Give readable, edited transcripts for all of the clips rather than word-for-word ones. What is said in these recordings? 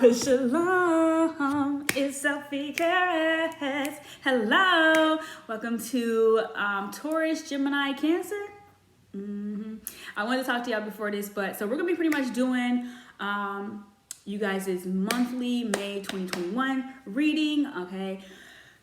Shalom, it's Sophie Caress. Hello, welcome to Taurus, Gemini, Cancer. I wanted to talk to y'all before this, but so we're gonna be pretty much doing you guys' monthly May 2021 reading. Okay,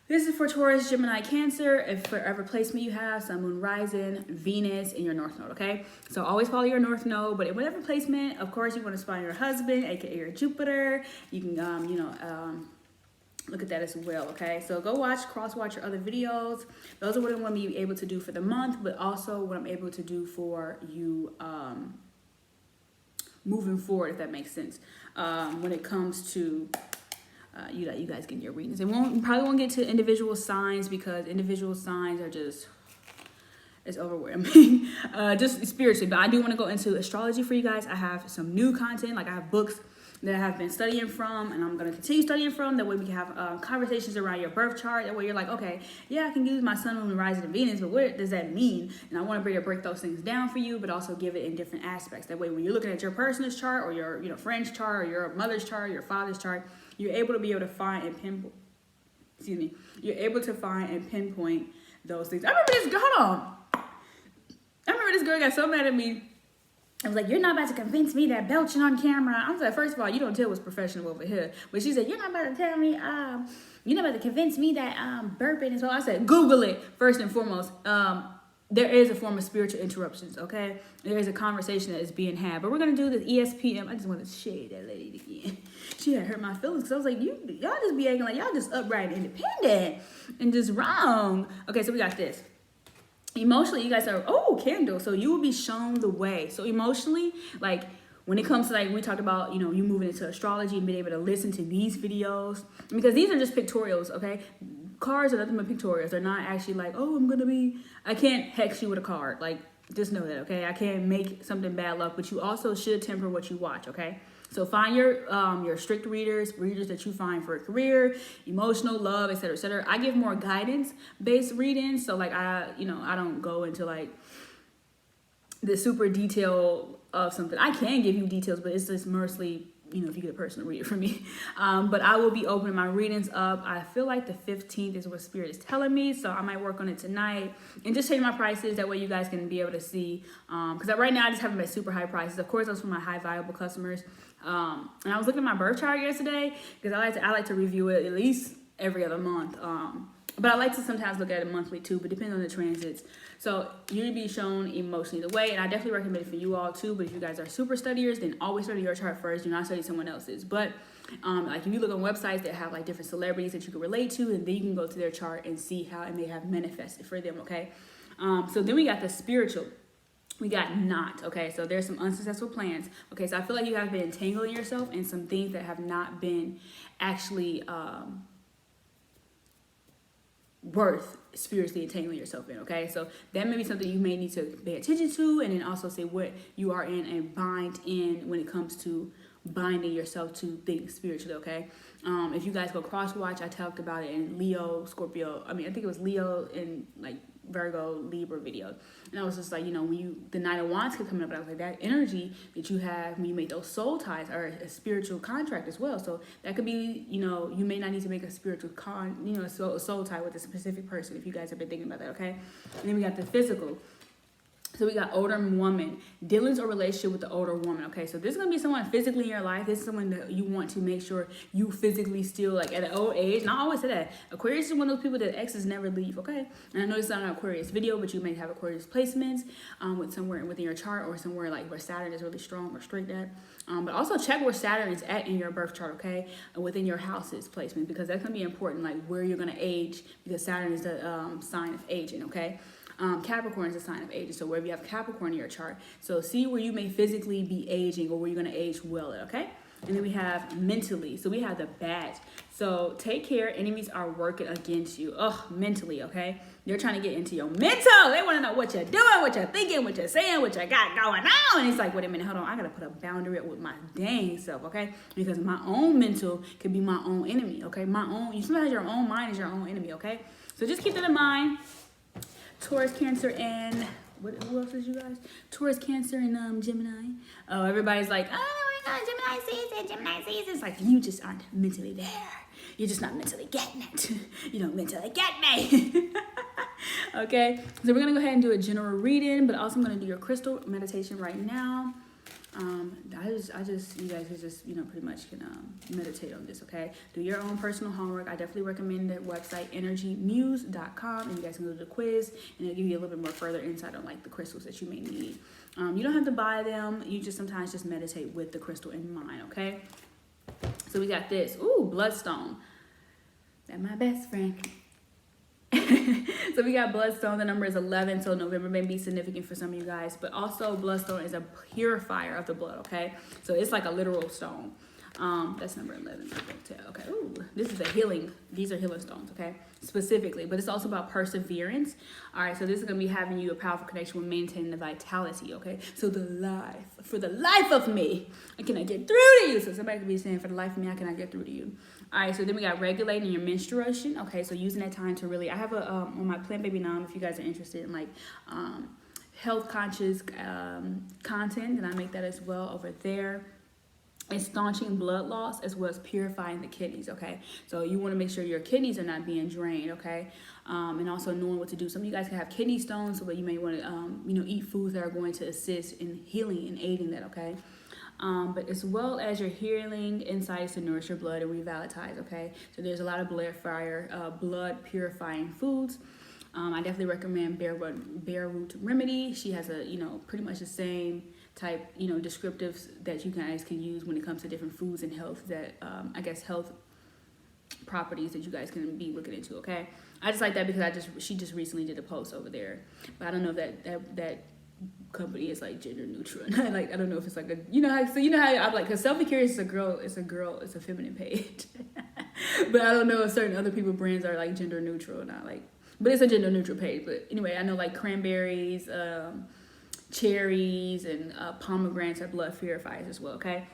this is for Taurus, Gemini, Cancer. If whatever placement you have, Sun, Moon, Rising, Venus in your North Node, okay? So always follow your North Node, but in whatever placement, of course, you want to spy your husband, aka your Jupiter. You can, look at that as well, okay? So go cross-watch your other videos. Those are what I'm going to be able to do for the month, but also what I'm able to do for you moving forward, if that makes sense, when it comes to you guys getting your readings. Probably won't get to individual signs because individual signs are just, it's overwhelming, just spiritually. But I do want to go into astrology for you guys. I have some new content, like I have books that I have been studying from, and I'm going to continue studying from. That way we can have conversations around your birth chart. That way you're like, okay, yeah, I can use my Sun, Moon, Rising, and Venus, but what does that mean? And I want to break those things down for you, but also give it in different aspects. That way when you're looking at your person's chart or your friend's chart or your mother's chart, your father's chart, you're able to find and pinpoint. You're able to find and pinpoint those things. I remember this girl got so mad at me. I was like, you're not about to convince me that belching on camera. I was like, first of all, you don't tell what's professional over here. But she said, you're not about to tell me, you're not about to convince me that burping is well. I said, Google it first and foremost. There is a form of spiritual interruptions, okay? There is a conversation that is being had. But we're going to do this ESPM. I just want to shade that lady again. She had hurt my feelings. So I was like, y'all just be acting like y'all just upright and independent and just wrong. Okay, so we got this. Emotionally, you guys are, candle. So you will be shown the way. So emotionally, like when it comes to like, we talked about, you moving into astrology and being able to listen to these videos, because these are just pictorials, okay? Cards are nothing but pictorials. They're not actually like, I can't hex you with a card. Like, just know that, okay? I can't make something bad luck, but you also should temper what you watch, okay? So find your strict readers that you find for a career, emotional, love, etc., etc. I give more guidance-based readings. So like I don't go into like the super detail of something. I can give you details, but it's just mostly, if you get a person to read it for me. But I will be opening my readings up. I feel like the 15th is what Spirit is telling me. So I might work on it tonight and just change my prices. That way you guys can be able to see. Because right now I just have them at super high prices. Of course, those for my high viable customers. And I was looking at my birth chart yesterday because I like to review it at least every other month. But I like to sometimes look at it monthly too, but depending on the transits. So you'll be shown emotionally the way, and I definitely recommend it for you all too. But if you guys are super studiers, then always study your chart first. Do not study someone else's. But like if you look on websites that have like different celebrities that you can relate to, and then you can go to their chart and see how it may have manifested for them. Okay. So then we got the spiritual. We got not, okay? So there's some unsuccessful plans. Okay, so I feel like you have been entangling yourself in some things that have not been actually worth spiritually entangling yourself in, okay? So that may be something you may need to pay attention to, and then also say what you are in and bind in when it comes to binding yourself to things spiritually, okay? If you guys go cross-watch, I talked about it in Leo, Scorpio. I think it was Leo and like Virgo, Libra video. And I was just like, when the Nine of Wands kept coming up, and I was like, that energy that you have when you make those soul ties are a spiritual contract as well. So that could be, you may not need to make a spiritual a soul tie with a specific person if you guys have been thinking about that, okay? And then we got the physical. So we got older woman, dealings or relationship with the older woman. Okay, so this is gonna be someone physically in your life. This is someone that you want to make sure you physically still like at an old age. And I always say that Aquarius is one of those people that exes never leave. Okay, and I know it's not an Aquarius video, but you may have Aquarius placements with somewhere within your chart or somewhere like where Saturn is really strong or strict at. But also check where Saturn is at in your birth chart. Okay, within your house's placement, because that's gonna be important, like where you're gonna age, because Saturn is the sign of aging. Okay. Capricorn is a sign of aging, so wherever you have Capricorn in your chart, so see where you may physically be aging or where you're going to age well at, okay? And then we have mentally, so we have the badge. So take care, enemies are working against you. Mentally, okay? They're trying to get into your mental. They want to know what you're doing, what you're thinking, what you're saying, what you got going on. And it's like, wait a minute, hold on, I got to put a boundary up with my dang self, okay? Because my own mental can be my own enemy, okay? Sometimes your own mind is your own enemy, okay? So just keep that in mind. Taurus, Cancer, and who else is you guys? Taurus, Cancer, and Gemini. Oh, everybody's like, I my God, Gemini season. It's like, you just aren't mentally there. You're just not mentally getting it. You don't mentally get me. Okay, so we're going to go ahead and do a general reading, but also I'm going to do your crystal meditation right now. I just, you guys just, pretty much can meditate on this, okay? Do your own personal homework. I definitely recommend the website energymuse.com, and you guys can go to the quiz, and it'll give you a little bit more further insight on, like, the crystals that you may need. You don't have to buy them. You just sometimes just meditate with the crystal in mind, okay? So we got this. Ooh, bloodstone. That's my best friend. So we got bloodstone. The number is 11, so November may be significant for some of you guys, but also bloodstone is a purifier of the blood, okay? So it's like a literal stone. That's number 11. Okay. Ooh, this is a healing. These are healing stones, okay? Specifically, but it's also about perseverance. All right, so this is going to be having you a powerful connection with maintaining the vitality, okay? So for the life of me, I cannot get through to you. So somebody could be saying, for the life of me, I cannot get through to you. All right, so then we got regulating your menstruation. Okay, so using that time to really, I have a, on my Plant Baby Nom, if you guys are interested in like health conscious content, then I make that as well over there. It's staunching blood loss as well as purifying the kidneys, okay? So you want to make sure your kidneys are not being drained, okay? And also knowing what to do. Some of you guys can have kidney stones, so you may want to, eat foods that are going to assist in healing and aiding that, okay? But as well as your healing insights to nourish your blood and revitalize, okay? So there's a lot of blood purifying foods. I definitely recommend Bare Root Remedy. She has a, pretty much the same type, descriptives that you guys can use when it comes to different foods and health that, health properties that you guys can be looking into, okay? I just like that because she just recently did a post over there. But I don't know if that company is like gender neutral. Like, I don't know if it's like a, how I'm like, because Selfie Curious is it's a feminine page. But I don't know if certain other people brands are like gender neutral or not, like, but it's a gender neutral page. But anyway, I know like cranberries, cherries, and pomegranates are blood purifiers as well, okay?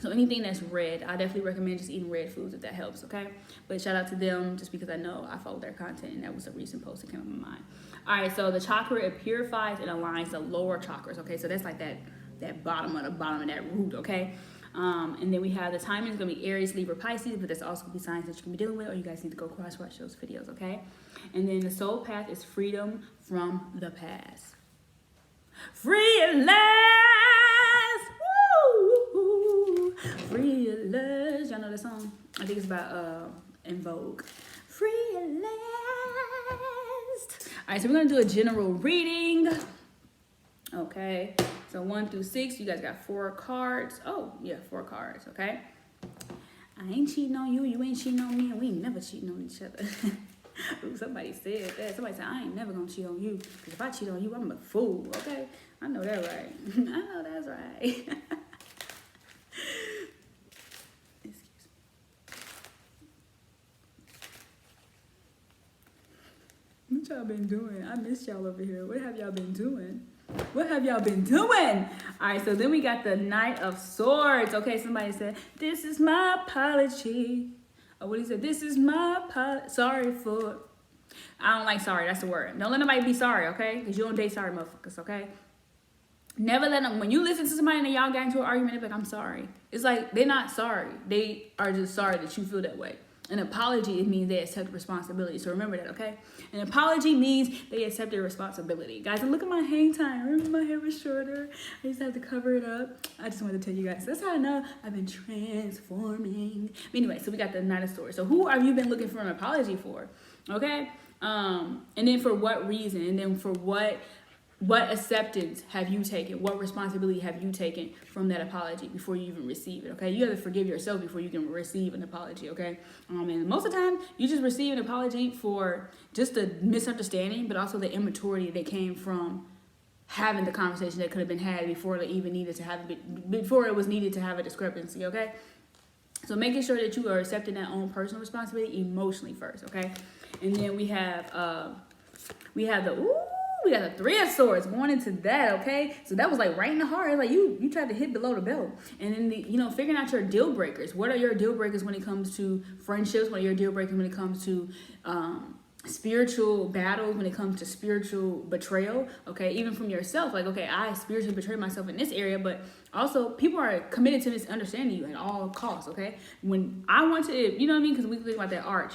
So anything that's red, I definitely recommend just eating red foods if that helps, okay? But shout out to them just because I know I follow their content and that was a recent post that came up in my mind. All right, so the chakra, it purifies and aligns the lower chakras, okay? So that's like that bottom of that root, okay? And then we have the timing is going to be Aries, Libra, Pisces, but there's also going to be signs that you can be dealing with, or you guys need to go cross-watch those videos, okay? And then the soul path is freedom from the past. Free at last! Woo! Free at last. Y'all know that song? I think it's about In Vogue. Free at last. All right, so we're going to do a general reading. Okay, so 1 through 6, you guys got 4 cards. Oh, yeah, 4 cards, okay? I ain't cheating on you, you ain't cheating on me, and we ain't never cheating on each other. Ooh, somebody said that. Somebody said, I ain't never gonna cheat on you, because if I cheat on you, I'm a fool, okay? I know that right. I know that's right. Excuse me. What y'all been doing? I miss y'all over here. What have y'all been doing? What have y'all been doing? All right, so then we got the Knight of Swords. Okay, somebody said, this is my apology. Oh, what he said, this is my sorry for. I don't like sorry, that's the word. Don't let nobody be sorry, okay? Because you don't date sorry motherfuckers, okay? Never let them, when you listen to somebody and y'all got into an argument, they're like, I'm sorry. It's like, they're not sorry. They are just sorry that you feel that way. An apology, it means they accept responsibility. So remember that, okay? An apology means they accept their responsibility. Guys, and look at my hang time. Remember my hair was shorter? I used to have to cover it up. I just wanted to tell you guys. That's how I know I've been transforming. Anyway, so we got the Knight of Swords. So who have you been looking for an apology for? Okay? And then for what reason? And then for what acceptance have you taken? What responsibility have you taken from that apology before you even receive it, okay? You have to forgive yourself before you can receive an apology, okay? And most of the time, you just receive an apology for just a misunderstanding, but also the immaturity that came from having the conversation that could have been had before it even needed to have before it was needed to have a discrepancy, okay? So making sure that you are accepting that own personal responsibility emotionally first, okay? And then we have we got the Three of Swords going into that, okay? So that was like right in the heart. Like you tried to hit below the belt. And then, figuring out your deal breakers. What are your deal breakers when it comes to friendships? What are your deal breakers when it comes to spiritual battles when it comes to spiritual betrayal, okay, even from yourself. Like, okay, I spiritually betrayed myself in this area, but also people are committed to misunderstanding you at all costs, okay? When I want to, you know what I mean? Because we think about that arch.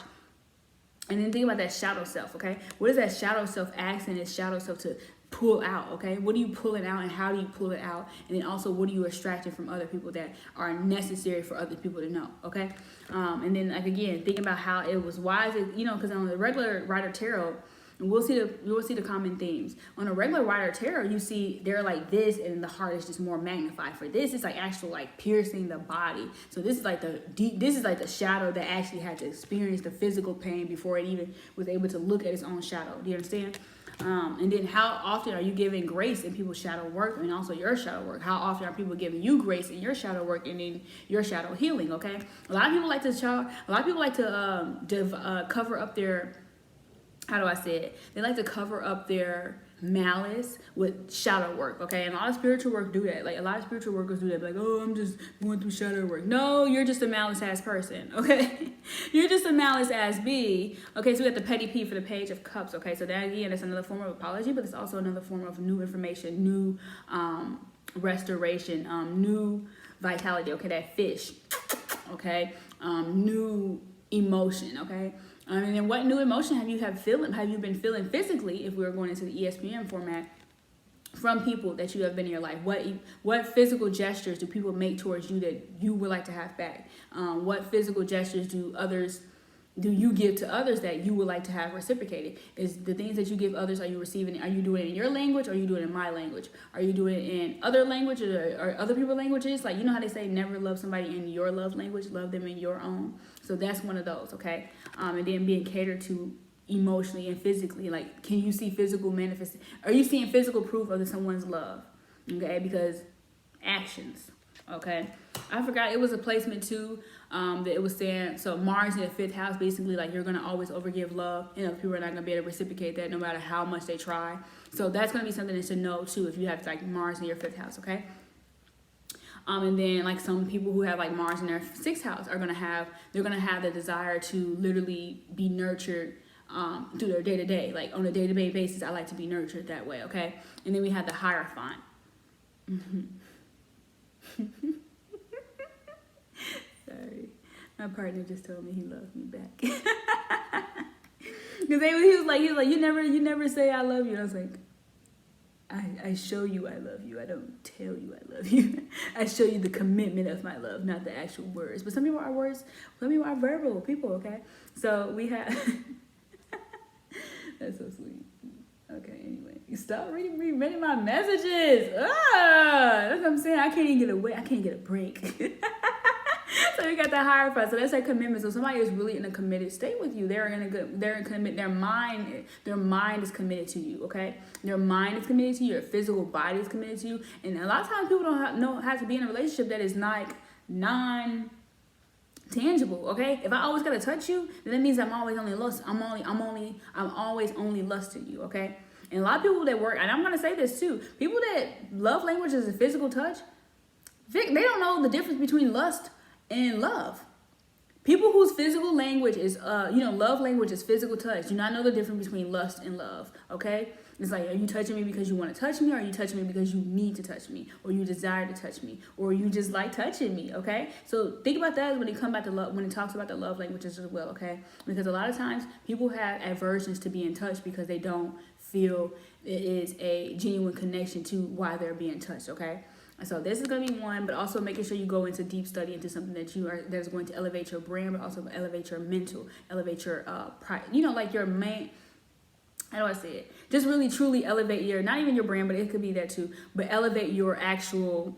And then think about that shadow self, okay? What is that shadow self asking its shadow self to pull out, okay? What are you pulling out and how do you pull it out? And then also, what are you extracting from other people that are necessary for other people to know, okay? And then, like, again, think about how it was wise, you know, because on the regular Rider Tarot, we'll see the common themes. On a regular Rider Tarot, you see they're like this, and the heart is just more magnified. For this, it's like actual like piercing the body. So this is like the deep. This is like the shadow that actually had to experience the physical pain before it even was able to look at its own shadow. Do you understand? And then how often are you giving grace in people's shadow work and also your shadow work? How often are people giving you grace in your shadow work and in your shadow healing? Okay, a lot of people like to cover up their, how do I say it? They like to cover up their malice with shadow work, okay? And a lot of spiritual work do that. Like, a lot of spiritual workers do that. Like, oh, I'm just going through shadow work. No, you're just a malice-ass person, okay? You're just a malice-ass bee. Okay, so we got the petty P for the Page of Cups, okay? So that, again, that's another form of apology, but it's also another form of new information, new restoration, new vitality, okay? That fish, okay? New emotion, okay? And then what new emotion have you been feeling physically, if we were going into the ESPN format, from people that you have been in your life? What physical gestures do people make towards you that you would like to have back? What physical gestures do you give to others that you would like to have reciprocated? Is the things that you give others, are you doing it in your language, or are you doing it in my language? Are you doing it in other languages or other people's languages? Like, you know how they say never love somebody in your love language, love them in your own. So that's one of those, okay? And then being catered to emotionally and physically. Like, can you see physical manifest? Are you seeing physical proof of someone's love? Okay, because actions. Okay, I forgot it was a placement too. That it was saying, so Mars in the 5th house, basically like you're gonna always overgive love, and other people are not gonna be able to reciprocate that no matter how much they try. So that's gonna be something to know too if you have like Mars in your 5th house. Okay. And then like some people who have like Mars in their 6th house they're gonna have the desire to literally be nurtured through their day-to-day. Like on a day-to-day basis, I like to be nurtured that way. Okay. And then we have the Hierophant. Sorry, my partner just told me he loves me back. Because he was like, you never say I love you. And I was like, I show you I love you. I don't tell you I love you. I show you the commitment of my love, not the actual words. But some people are words. Some people are verbal people. Okay, so we have. That's so sweet. Okay, anyway, stop reading my messages. That's what I'm saying. I can't even get away. I can't get a break. So we got the Hierophant. So that's that commitment. So somebody is really in a committed state with you. Their mind is committed to you. Okay, their mind is committed to you. Your physical body is committed to you. And a lot of times people don't have to be in a relationship that is like non-tangible. Okay, if I always gotta touch you, then that means I'm always only lust. I'm always only lusting you. Okay. And a lot of people that work, and I'm gonna say this too, people that love language is a physical touch, they don't know the difference between lust and love. People whose physical language is, love language is physical touch, do not know the difference between lust and love. Okay, it's like, are you touching me because you want to touch me, or are you touching me because you need to touch me, or you desire to touch me, or you just like touching me? Okay, so think about that when it talks about the love languages as well. Okay, because a lot of times people have aversions to being touched because they don't feel it is a genuine connection to why they're being touched. Okay. So this is going to be one, but also making sure you go into deep study into something that is going to elevate your brain, but also elevate your mental, elevate your pride, like your main, how do I say it? Just really truly elevate not even your brain, but it could be that too, but elevate your actual,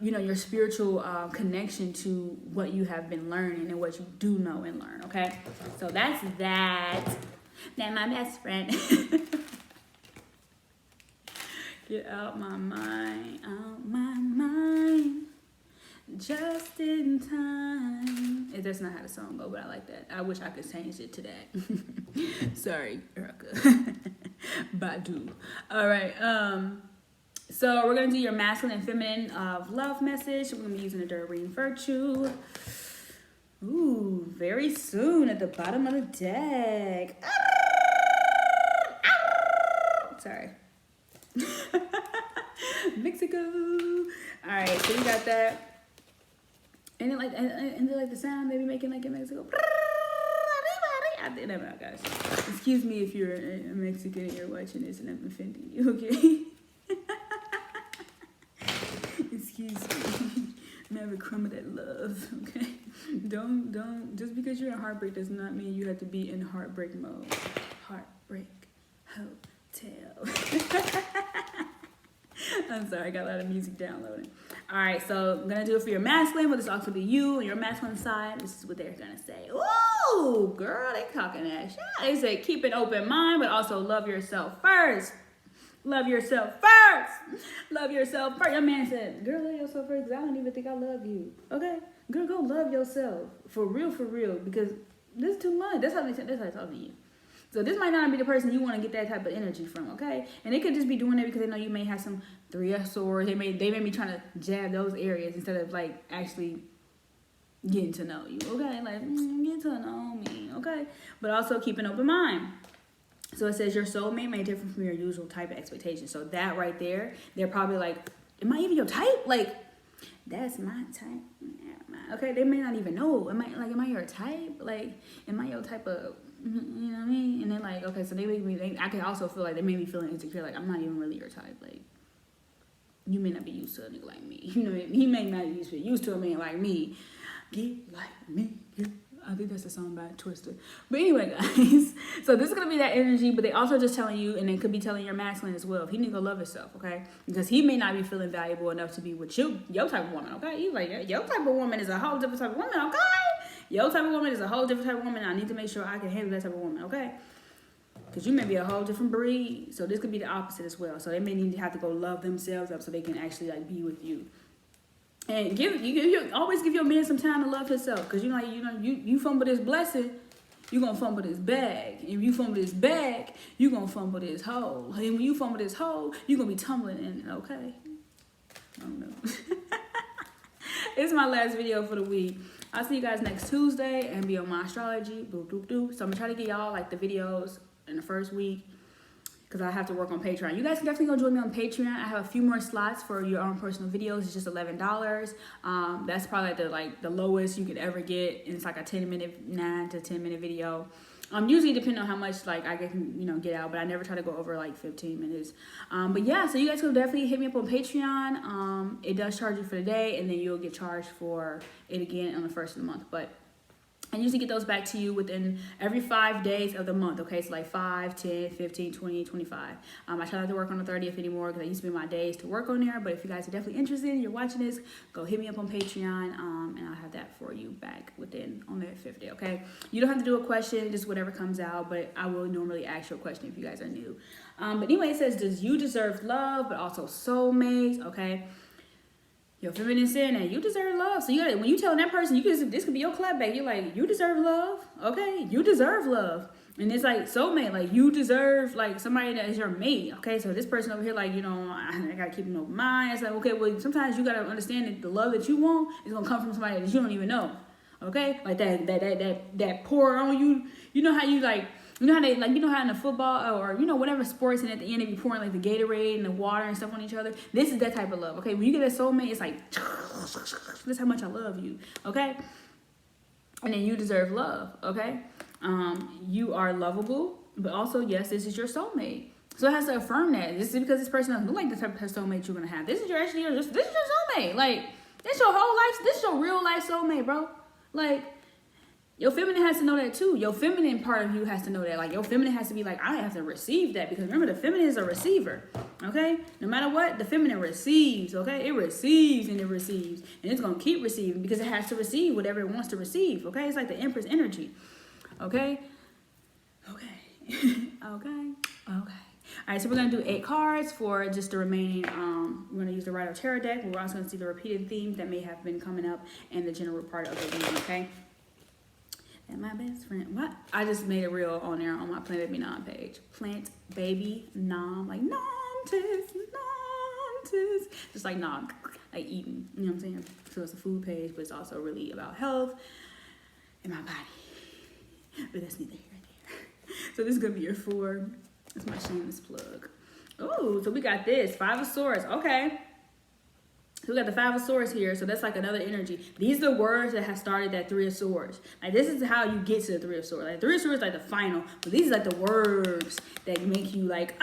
your spiritual connection to what you have been learning and what you do know and learn. Okay. So that's that. Now my best friend. Get out my mind, just in time. That's not how the song goes, but I like that. I wish I could change it to that. Sorry, Erica. Badu. All right. So we're gonna do your masculine and feminine love message. We're gonna be using the Doreen Virtue. Ooh, very soon at the bottom of the deck. go. All right, so we got that. And then like the sound they be making, like it makes it go. I think that, oh gosh. Excuse me if you're a Mexican and you're watching this and I'm offending you, okay? Excuse me. I'm having a crumb of that love, okay? Don't, just because you're in heartbreak does not mean you have to be in heartbreak mode. Heartbreak Hotel. I'm sorry, I got a lot of music downloading. All right, so I'm gonna do it for your masculine, but this also be you and your masculine side. This is what they're gonna say. Ooh, girl, they talking that shit. They say keep an open mind, but also love yourself first. Love yourself first. Love yourself first. Your man said, girl, love yourself first, because I don't even think I love you. Okay? Girl, go love yourself. For real, because this is too much. That's how they talk to you. So this might not be the person you want to get that type of energy from, okay? And they could just be doing it because they know you may have some 3 of swords. They may be trying to jab those areas instead of like actually getting to know you, okay? Like, get to know me, okay? But also keep an open mind. So it says your soulmate may differ from your usual type of expectation. So that right there, they're probably like, am I even your type? Like, that's my type. Okay, they may not even know. Am I your type? Like, am I your type of, you know what I mean? And then like, okay, so they make me, I can also feel like they made me feeling insecure. Like, I'm not even really your type. Like, you may not be used to a nigga like me. You know what I mean? He may not be used to a man like me. Get like me. I think that's a song by Twister. But anyway, guys, so this is going to be that energy, but they also just telling you, and they could be telling your masculine as well, if he need to go love himself, okay? Because he may not be feeling valuable enough to be with you, your type of woman, okay? He's like, your type of woman is a whole different type of woman, okay? Your type of woman is a whole different type of woman. I need to make sure I can handle that type of woman, okay? Because you may be a whole different breed, so this could be the opposite as well. So they may need to have to go love themselves up so they can actually like be with you. And always give your man some time to love himself, because you fumble this blessing, you gonna fumble this bag. And if you fumble this bag, you gonna fumble this hole. And when you fumble this hole, you gonna be tumbling in it. Okay? I don't know. It's my last video for the week. I'll see you guys next Tuesday and be on my astrology. Boop, doop, doop. So I'm gonna try to get y'all like the videos in the first week, because I have to work on Patreon. You guys can definitely go join me on Patreon. I have a few more slots for your own personal videos. It's just $11. That's probably the lowest you could ever get. And it's like a 9 to 10 minute video. Usually depending on how much like I can get out, but I never try to go over like 15 minutes. But yeah, so you guys can definitely hit me up on Patreon. It does charge you for the day, and then you'll get charged for it again on the first of the month. But I usually get those back to you within every 5 days of the month, okay? So like 5, 10, 15, 20, 25. I try not to work on the 30th anymore because I used to be my days to work on there. But if you guys are definitely interested and you're watching this, go hit me up on Patreon, and I'll have that for you back on the 5th day, okay? You don't have to do a question, just whatever comes out, but I will normally ask you a question if you guys are new. But anyway, it says, does you deserve love, but also soulmates, okay? Your feminine saying that you deserve love. So when you telling that person, this could be your clapback. You're like, you deserve love, okay? You deserve love. And it's like soulmate, like you deserve like somebody that is your mate, okay? So this person over here, like, I gotta keep an open mind. It's like, okay, well, sometimes you gotta understand that the love that you want is gonna come from somebody that you don't even know, okay? Like that pour on you. You know how you like. You know how in the football or whatever sports, and at the end they be pouring like the Gatorade and the water and stuff on each other. This is that type of love, okay? When you get a soulmate, it's like, this is how much I love you, okay? And then you deserve love, okay? You are lovable, but also, yes, this is your soulmate. So it has to affirm that. This is because this person doesn't look like the type of soulmate you're gonna have. This is your soulmate. Like, this your whole life. This is your real life soulmate, bro. Like, your feminine has to know that too. Your feminine part of you has to know that. Like, your feminine has to be like, I have to receive that. Because remember, the feminine is a receiver. Okay? No matter what, the feminine receives. Okay? It receives and it receives. And it's going to keep receiving because it has to receive whatever it wants to receive. Okay? It's like the Empress energy. Okay? Okay. Okay. All right, so we're going to do 8 cards for just the remaining, we're going to use the Rider Tarot deck. We're also going to see the repeated themes that may have been coming up in the general part of the reading, okay? And my best friend, what? I just made a reel on there on my Plant Baby Nom page. Plant Baby Nom, like nom-tis. Just like nom, like eating, you know what I'm saying? So it's a food page, but it's also really about health and my body. But that's neither here nor there. So this is going to be your 4. That's my shameless plug. Oh, so we got this. 5 of Swords. Okay. So we got the Five of Swords here, so that's like another energy. These are the words that have started that Three of Swords. Like this is how you get to the Three of Swords. Like Three of Swords is like the final, but these are like the words that make you like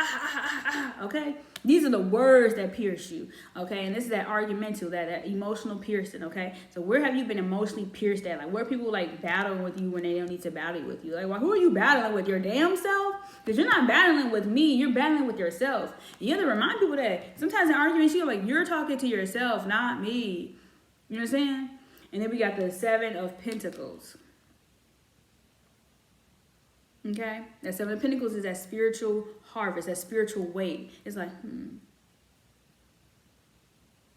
okay? These are the words that pierce you, okay? And this is that argumental, that emotional piercing, okay? So where have you been emotionally pierced at? Like where people like battling with you when they don't need to battle with you? Like, well, who are you battling with? Your damn self? Because you're not battling with me, you're battling with yourself. You have to remind people that sometimes in arguments, you're talking to yourself, not me. You know what I'm saying? And then we got the Seven of Pentacles. Okay? That Seven of Pentacles is that spiritual harvest, that spiritual weight. It's like,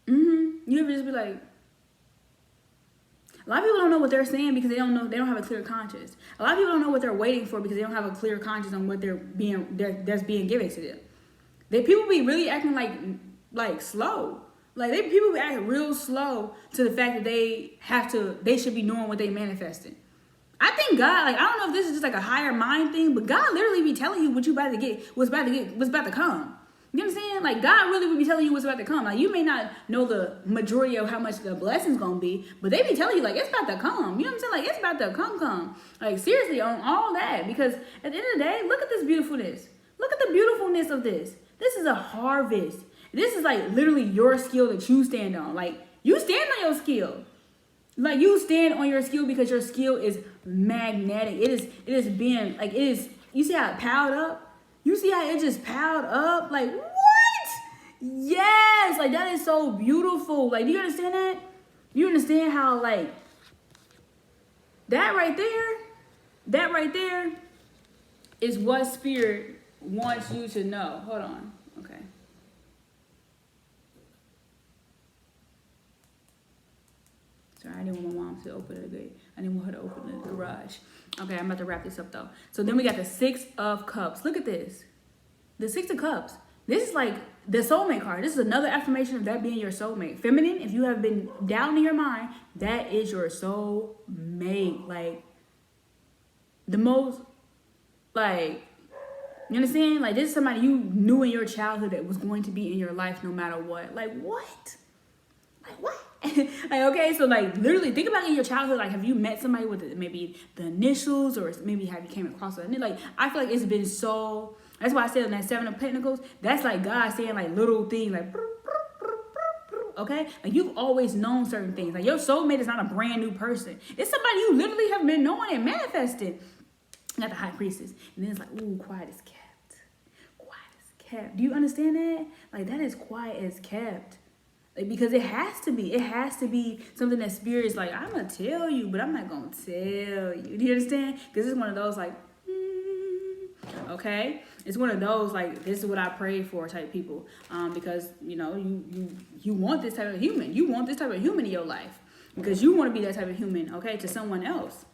You ever just be like, a lot of people don't know what they're saying because they don't have a clear conscience. A lot of people don't know what they're waiting for because they don't have a clear conscience on what that's being given to them. People be really acting like slow. Like people be acting real slow to the fact that they should be knowing what they manifesting. I think God, like, I don't know if this is just like a higher mind thing, but God literally be telling you what you about to get, what's about to come. You know what I'm saying? Like, God really would be telling you what's about to come. Like, you may not know the majority of how much the blessing's gonna be, but they be telling you, like, it's about to come. You know what I'm saying? Like, it's about to come. Like, seriously, on all that. Because at the end of the day, look at this beautifulness. Look at the beautifulness of this. This is a harvest. This is, like, literally your skill that you stand on. Like, you stand on your skill. Like, you stand on your skill because your skill is magnetic. It is being, like, it is, you see how it piled up? You see how it just piled up? Like, what? Yes! Like, that is so beautiful. Like, do you understand that? You understand how, like, that right there is what Spirit wants you to know. Hold on. Okay. Sorry, I didn't want my mom to open the gate. I didn't want her to open the garage. Okay, I'm about to wrap this up though. So then we got the Six of Cups. Look at this. The Six of Cups. This is like the soulmate card. This is another affirmation of that being your soulmate. Feminine, if you have been down in your mind, that is your soulmate. Like, the most, like, you understand? Like, this is somebody you knew in your childhood that was going to be in your life no matter what. Like, what? Like, what? Like, okay, so like literally think about in your childhood, like have you met somebody with maybe the initials, or maybe have you came across it? Like, I feel like it's been so, that's why I said in that Seven of Pentacles, that's like God saying like little things like, okay? Like, you've always known certain things. Like, your soulmate is not a brand new person. It's somebody you literally have been knowing and manifesting. Got the High Priestess. And then it's like, ooh, quiet as kept. Quiet as kept. Do you understand that? Like, that is quiet as kept. Like, because it has to be. It has to be something that Spirit is like, I'm going to tell you, but I'm not going to tell you. Do you understand? Because it's one of those like, okay? It's one of those like, this is what I prayed for type people. Because, you know, you want this type of human. You want this type of human in your life. Because you want to be that type of human, okay, to someone else.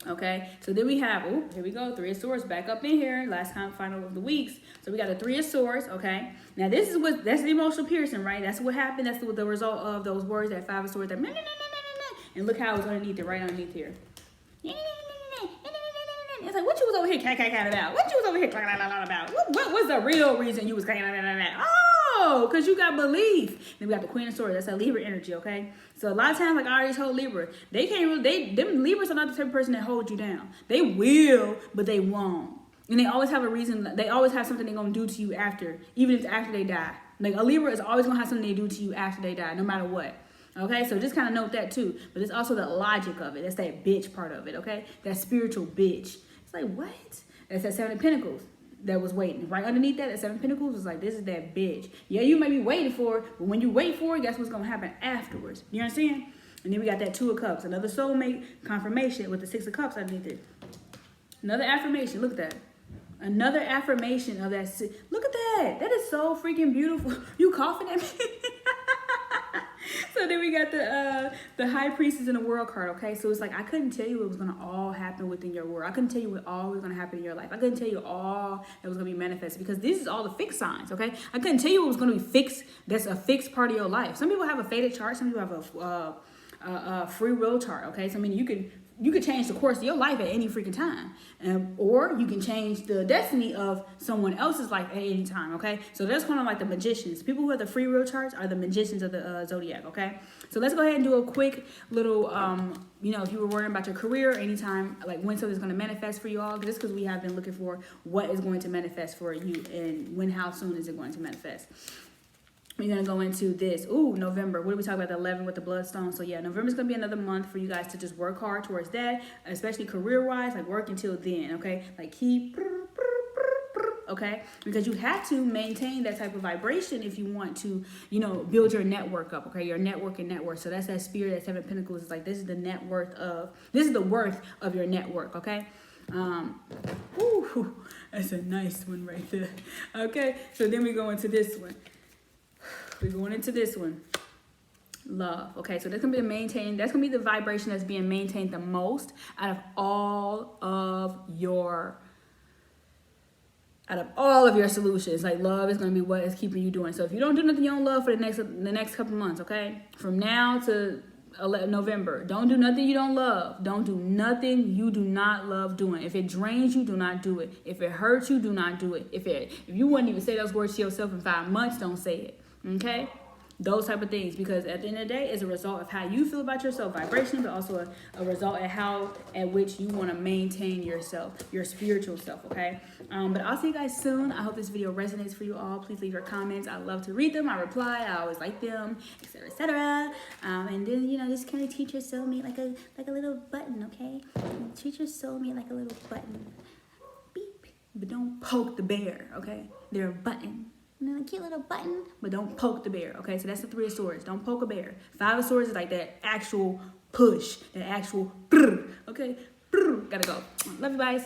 Okay, so then we have, oh, here we go, Three of Swords back up in here. Last time, final of the weeks. So we got the Three of Swords, okay. Now this is what, that's the emotional piercing, right? That's what happened. That's the result of those words, that Five of Swords, that and look how it was underneath it, right underneath here. It's like, what you was over here cat about? What you was over here about? What was the real reason you was Oh, because you got belief. Then we got the Queen of Swords. That's that Libra energy, okay? So a lot of times, like I already told Libra, they can't really, them Libras are not the type of person that hold you down. They will, but they won't. And they always have a reason. They always have something they're going to do to you after, even if after they die. Like, a Libra is always going to have something they do to you after they die, no matter what. Okay, so just kind of note that too. But it's also the logic of it. That's that bitch part of it, okay? That spiritual bitch. It's like, what? That's that Seven of Pentacles that was waiting. Right underneath that, that Seven of Pentacles was like, this is that bitch. Yeah, you may be waiting for it, but when you wait for it, guess what's going to happen afterwards? You understand? And then we got that Two of Cups. Another soulmate confirmation with the Six of Cups underneath it. Another affirmation. Look at that. Another affirmation of that. Look at that. That is so freaking beautiful. You coughing at me? So then we got the High Priestess and the World card, okay? So it's like, I couldn't tell you what was going to all happen within your world. I couldn't tell you what all was going to happen in your life. I couldn't tell you all that was going to be manifested, because this is all the fixed signs, okay? I couldn't tell you what was going to be fixed. That's a fixed part of your life. Some people have a faded chart. Some people have free will chart. Okay, so I mean you could change the course of your life at any freaking time, or you can change the destiny of someone else's life at any time. Okay, so that's kind of like the magicians. People who have the free will charts are the magicians of the zodiac. Okay, so let's go ahead and do a quick little if you were worrying about your career, anytime, like when something's going to manifest for you all, just because we have been looking for what is going to manifest for you and how soon is it going to manifest. We're going to go into this. November. What did we talk about? The 11 with the bloodstone. So yeah, November's going to be another month for you guys to just work hard towards that, especially career-wise, like work until then, okay? Like keep, okay? Because you have to maintain that type of vibration if you want to, build your network up, okay? Your network and net worth. So that's that spirit, that 7 of Pentacles. It's like, this is the worth of your network, okay? That's a nice one right there. Okay, so then we go into this one. We're going into this one. Love. Okay, so that's gonna be the vibration that's being maintained the most out of all of your solutions. Like love is gonna be what is keeping you doing. So if you don't do nothing you don't love for the next couple months, okay, from now to November, don't do nothing you don't love. Don't do nothing you do not love doing. If it drains you, do not do it. If it hurts you, do not do it. If you wouldn't even say those words to yourself in 5 months, don't say it. Okay, those type of things, because at the end of the day, it's a result of how you feel about yourself, vibration, but also a result at which you want to maintain yourself, your spiritual self. Okay, but I'll see you guys soon. I hope this video resonates for you all. Please leave your comments. I love to read them. I reply. I always like them, etc., etc. And then just kind of treat your soulmate like a little button. Okay, treat your soulmate like a little button. Beep, but don't poke the bear. Okay, they're a button. A cute little button, but don't poke the bear. Okay, so that's the 3 of Swords. Don't poke a bear. 5 of Swords is like that actual push, that actual brr. Okay, brr. Gotta go. Love you guys.